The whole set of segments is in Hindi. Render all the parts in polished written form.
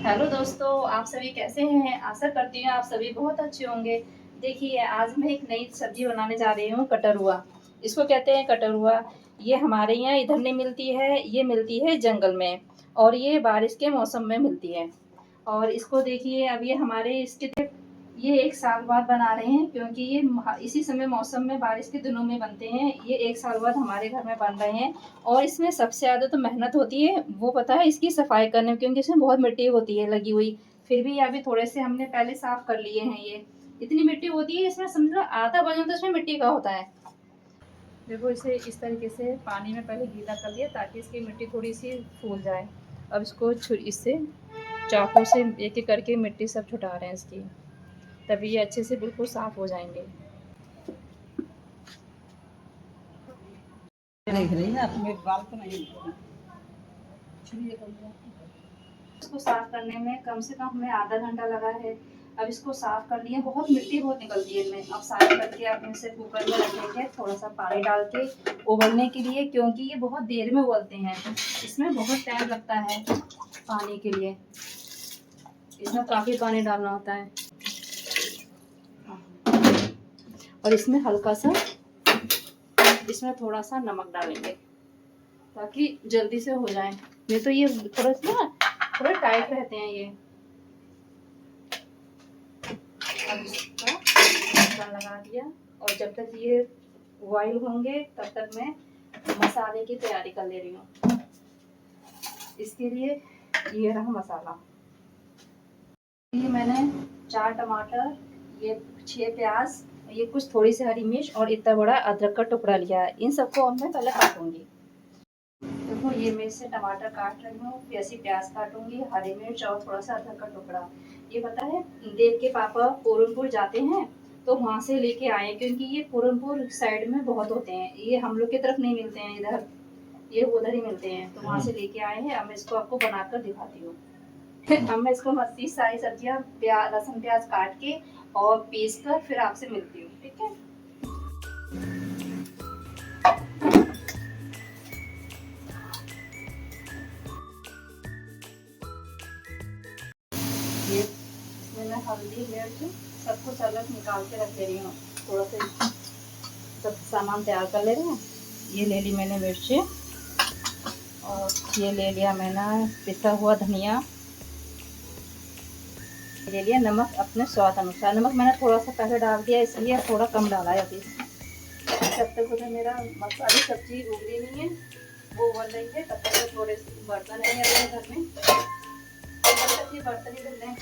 हेलो दोस्तों, आप सभी कैसे हैं? आशा करती हूँ आप सभी बहुत अच्छे होंगे। देखिए, आज मैं एक नई सब्जी बनाने जा रही हूँ, कटरुआ। इसको कहते हैं कटरुआ। ये हमारे यहाँ इधर नहीं मिलती है, ये मिलती है जंगल में और ये बारिश के मौसम में मिलती है। और इसको देखिए, अब ये हमारे इसके ये 1 साल बाद बना रहे हैं क्योंकि ये इसी समय मौसम में बारिश के दिनों में बनते हैं। ये 1 साल बाद हमारे घर में बन रहे हैं और इसमें सबसे ज़्यादा तो मेहनत होती है, वो पता है इसकी सफाई करने में, क्योंकि इसमें बहुत मिट्टी होती है लगी हुई। फिर भी अभी थोड़े से हमने पहले साफ कर लिए हैं। ये इतनी मिट्टी होती है इसमें, समझ लो आधा वजन तो इसमें मिट्टी का होता है। देखो, इसे इस तरीके से पानी में पहले गीला कर लिया ताकि इसकी मिट्टी थोड़ी सी फूल जाए। अब इसको इससे चाकू से एक एक करके मिट्टी सब छुटा रहे हैं इसकी, तभी ये अच्छे से बिल्कुल साफ हो जाएंगे। देख रही ना अपने बाल तो नहीं। इसको साफ करने में कम से कम हमें आधा घंटा लगा है। अब इसको साफ कर लिए, बहुत मिट्टी बहुत निकलती है इनमें। अब साफ करके आप इसे कुकर में रखेंगे थोड़ा सा पानी डाल के उबलने के लिए, क्योंकि ये बहुत देर में उबलते हैं। इसमें बहुत टाइम लगता है पानी के लिए, इसमें काफ़ी पानी डालना होता है। और इसमें हल्का सा, इसमें थोड़ा सा नमक डालेंगे ताकि जल्दी से हो जाए। ये तो ये थोड़ा सा थोड़े टाइट रहते हैं ये। अब इसका ढक्कन लगा दिया और जब तक ये बॉईल होंगे तब तक मैं मसाले की तैयारी कर ले रही हूँ। इसके लिए ये रहा मसाला। ये मैंने 4 टमाटर, ये 6 प्याज, ये कुछ थोड़ी सी हरी मिर्च और इतना बड़ा अदरक का टुकड़ा लिया है। इन सबको अब मैं पहले काटूंगी। देखो, ये मैं इससे टमाटर काट रही हूँ, फिर ऐसी प्याज काटूंगी, हरी मिर्च और थोड़ा सा अदरक का टुकड़ा। ये पता है, देव के पापा पूरनपुर जाते हैं तो वहाँ से लेके आए, क्योंकि ये पूरनपुर साइड में बहुत होते हैं। ये हम लोग की तरफ नहीं मिलते हैं इधर, ये उधर ही मिलते हैं, तो वहाँ से लेके आए हैं। अब मैं इसको आपको बनाकर दिखाती हूँ। अब मैं इसको मस्ती सारी सब्जियाँ लहसुन प्याज काट के और पीस कर फिर आपसे मिलती हूँ, ठीक है। ये इसमें मैं हल्दी मिर्च सब कुछ अलग निकाल के रख ले रही हूँ। थोड़ा सा सब सामान तैयार कर ले रहे हैं। ये ले ली मैंने मिर्ची और ये ले लिया मैंने पिसा हुआ धनिया, ले लिया नमक अपने स्वाद अनुसार। नमक मैंने थोड़ा सा पहले डाल दिया, इसलिए थोड़ा कम डाला है अभी। जब तक उधर मेरा मसाली सब्जी उबली नहीं है, वो उबल रही है, तब तक थोड़े से बर्तन नहीं आ रहे घर में, ये बर्तन ही धुल लें।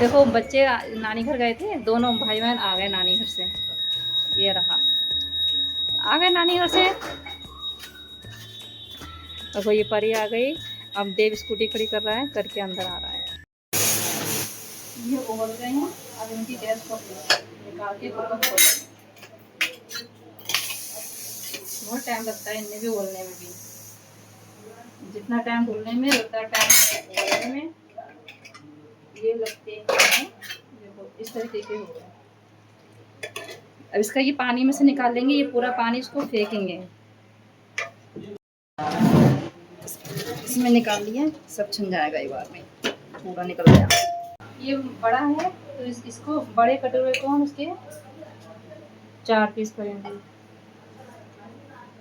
देखो, बच्चे नानी घर गए थे, दोनों भाई बहन आ गए नानी घर से। ये रहा, आ गए नानी घर से। देखो, ये परी आ गई। अब देव स्कूटी खड़ी कर रहा है, करके अंदर आ रहा है। ये उबल गए हैं, अब इनकी गैस को निकाल के बहुत टाइम लगता है इनमें भी उबलने में भी। जितना टाइम उबलने में उतना टाइम उबलने में ये लगते हैं। देखो, इस तरीके के हो गए। अब इसका ये पानी में से निकाल लेंगे, ये पूरा पानी इसको फेंकेंगे। इसमें निकाल लिए, सब छन जाएगा एक बार में, पूरा निकल गया। ये बड़ा है तो इसको बड़े कटोरे को हम इसके 4 पीस करेंगे।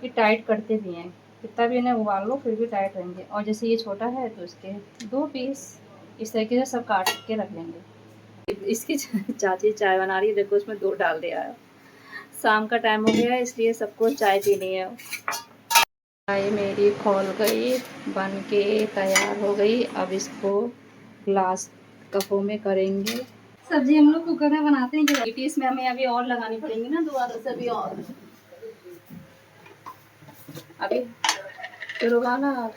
ये टाइट करते भी हैं, कितना भी इन्हें उबाल लो फिर भी टाइट रहेंगे। और जैसे ये छोटा है तो इसके 2 पीस इस तरीके से सब काट के रख लेंगे। इसकी चाची चाय बना रही है, देखो उसमें 2 डाल दिया है। शाम का टाइम हो गया है इसलिए सबको चाय पीनी है। चाय मेरी खोल गई, बन के तैयार हो गई। अब इसको ग्लास कपों में करेंगे। सब्जी हम लोग कुकर में बनाते हैं, इसमें हमें अभी और लगानी पड़ेंगी ना दोबारा से अभी। और अभी फिर उगाना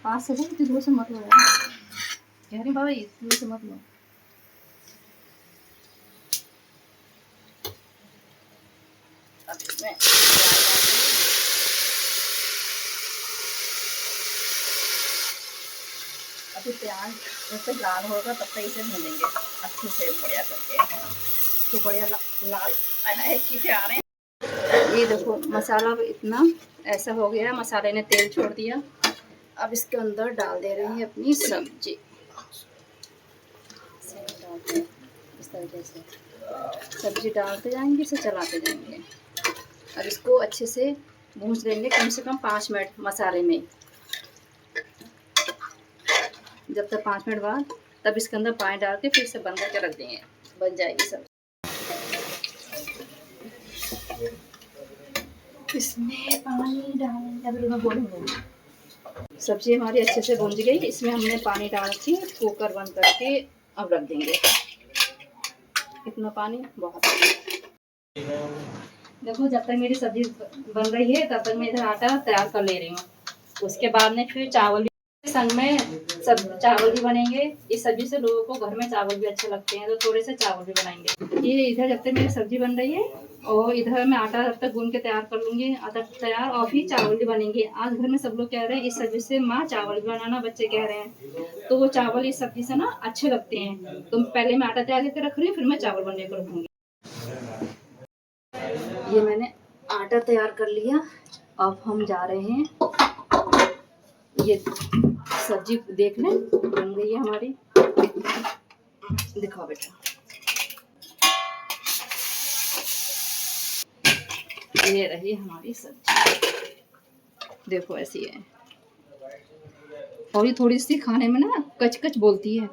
पास से दूर से मत लो यार, कह रही बाबा दूर से मत लो। अब इसमें अभी प्याज जैसे लाल होगा तब तक इसे भूनेंगे अच्छे से बढ़िया करके, तो बढ़िया लाल खींचे आ रहे हैं। ये देखो, मसाला इतना ऐसा हो गया, मसाले ने तेल छोड़ दिया। अब इसके अंदर डाल दे रहे हैं अपनी सब्जी। डालते हैं इस तरीके से, सब्जी डालते जाएंगे, इसे चलाते जाएंगे। अब इसको अच्छे से भूंज देंगे कम से कम 5 मिनट मसाले में। जब तक 5 मिनट बाद तब इसके अंदर पानी डाल के फिर से बंद करके रख देंगे, बन जाएगी सब्जी। इसमें पानी डालेंगे, अभी मैं बोलूँगी। सब्जी हमारी अच्छे से भूंज गई, इसमें हमने पानी डाल के कुकर बंद करके अब रख देंगे। इतना पानी बहुत है। देखो जब तक मेरी सब्जी बन रही है तब तक मैं इधर आटा तैयार कर ले रही हूँ। उसके बाद में फिर चावल भी संग में सब चावल भी बनेंगे। इस सब्जी से लोगों को घर में चावल भी अच्छे लगते हैं, तो थोड़े से चावल भी बनाएंगे। ये इधर जब तक मेरी सब्जी बन रही है और इधर मैं आटा जब तक गूंद के तैयार कर लूँगी, आटा तैयार और फिर चावल भी बनेंगे। आज घर में सब लोग कह रहे हैं इस सब्जी से माँ चावल भी बनाना, बच्चे कह रहे हैं, तो वो चावल इस सब्जी से ना अच्छे लगते हैं। तो पहले मैं आटा तैयार करके रख रही हूँ, फिर मैं चावल बनने को रखूँगी। ये मैंने आटा तैयार कर लिया, अब हम जा रहे हैं। ये सब्जी देख लें बन गई है हमारी, दिखाओ बेटा। ये रही हमारी सब्जी, देखो ऐसी है। और ये थोड़ी सी खाने में ना कच कच बोलती है,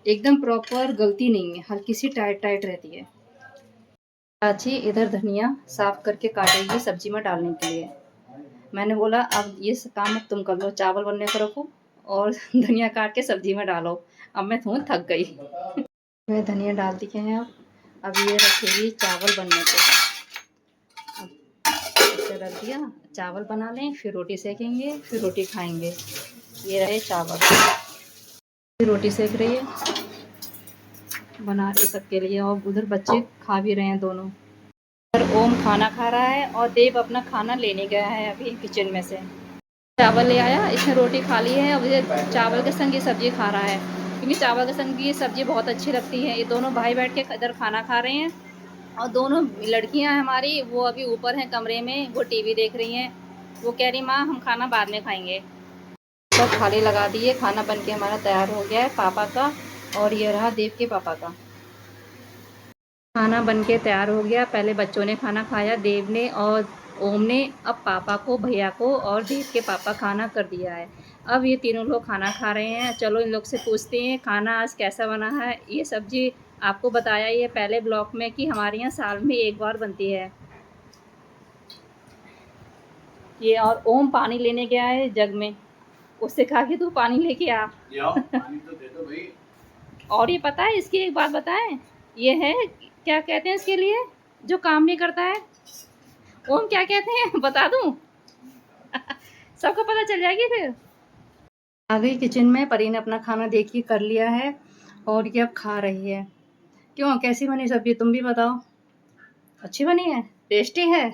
एकदम प्रॉपर गलती नहीं है, हल्की सी टाइट टाइट रहती है। चाची इधर धनिया साफ करके काटेगी सब्जी में डालने के लिए। मैंने बोला अब ये काम तुम कर लो, चावल बनने को रखो और धनिया काट के सब्जी में डालो। अब मैं थक गई। मैं धनिया डाल दिए हैं। अब ये रखेगी चावल बनने को। अब इसे रख दिया, चावल बना लें, फिर रोटी सेकेंगे, फिर रोटी खाएंगे। ये रहे चावल, फिर रोटी सेक रही है, बना रही सबके लिए। और उधर बच्चे खा भी रहे हैं दोनों। ओम खाना खा रहा है और देव अपना खाना लेने गया है अभी किचन में से। चावल ले आया, इसने रोटी खा ली है। अब ये चावल के संग ये सब्जी खा रहा है, क्योंकि चावल के संग ये सब्जी बहुत अच्छी लगती है। ये दोनों भाई बैठ के इधर खाना खा रहे हैं। और दोनों लड़कियां हैं हमारी, वो अभी ऊपर हैं कमरे में, वो टीवी देख रही हैं। वो कह रही माँ हम खाना बाद में खाएंगे। सब थाली लगा दिए, खाना बन के हमारा तैयार हो गया है पापा का, और ये रहा देव के पापा का खाना बन के तैयार हो गया। पहले बच्चों ने खाना खाया, देव ने और ओम ने। अब पापा को, भैया को और देव के पापा खाना कर दिया है। अब ये तीनों लोग खाना खा रहे हैं। चलो इन लोग से पूछते हैं खाना आज कैसा बना है। ये सब्जी आपको बताया ये पहले ब्लॉग में कि हमारे यहाँ साल में एक बार बनती है ये। और ओम पानी लेने गया है जग में, उससे कहा कि तू पानी लेके आ। पानी तो दे दो भाई। और ये पता है इसकी एक बात बताएं, ये है क्या कहते हैं इसके लिए जो काम नहीं करता है, ओम क्या कहते हैं बता दूं? सबको पता चल जाएगी फिर। आ गई किचन में, परी ने अपना खाना देखिए कर लिया है और ये अब खा रही है। क्यों कैसी बनी सब्जी तुम भी बताओ? अच्छी बनी है, टेस्टी है।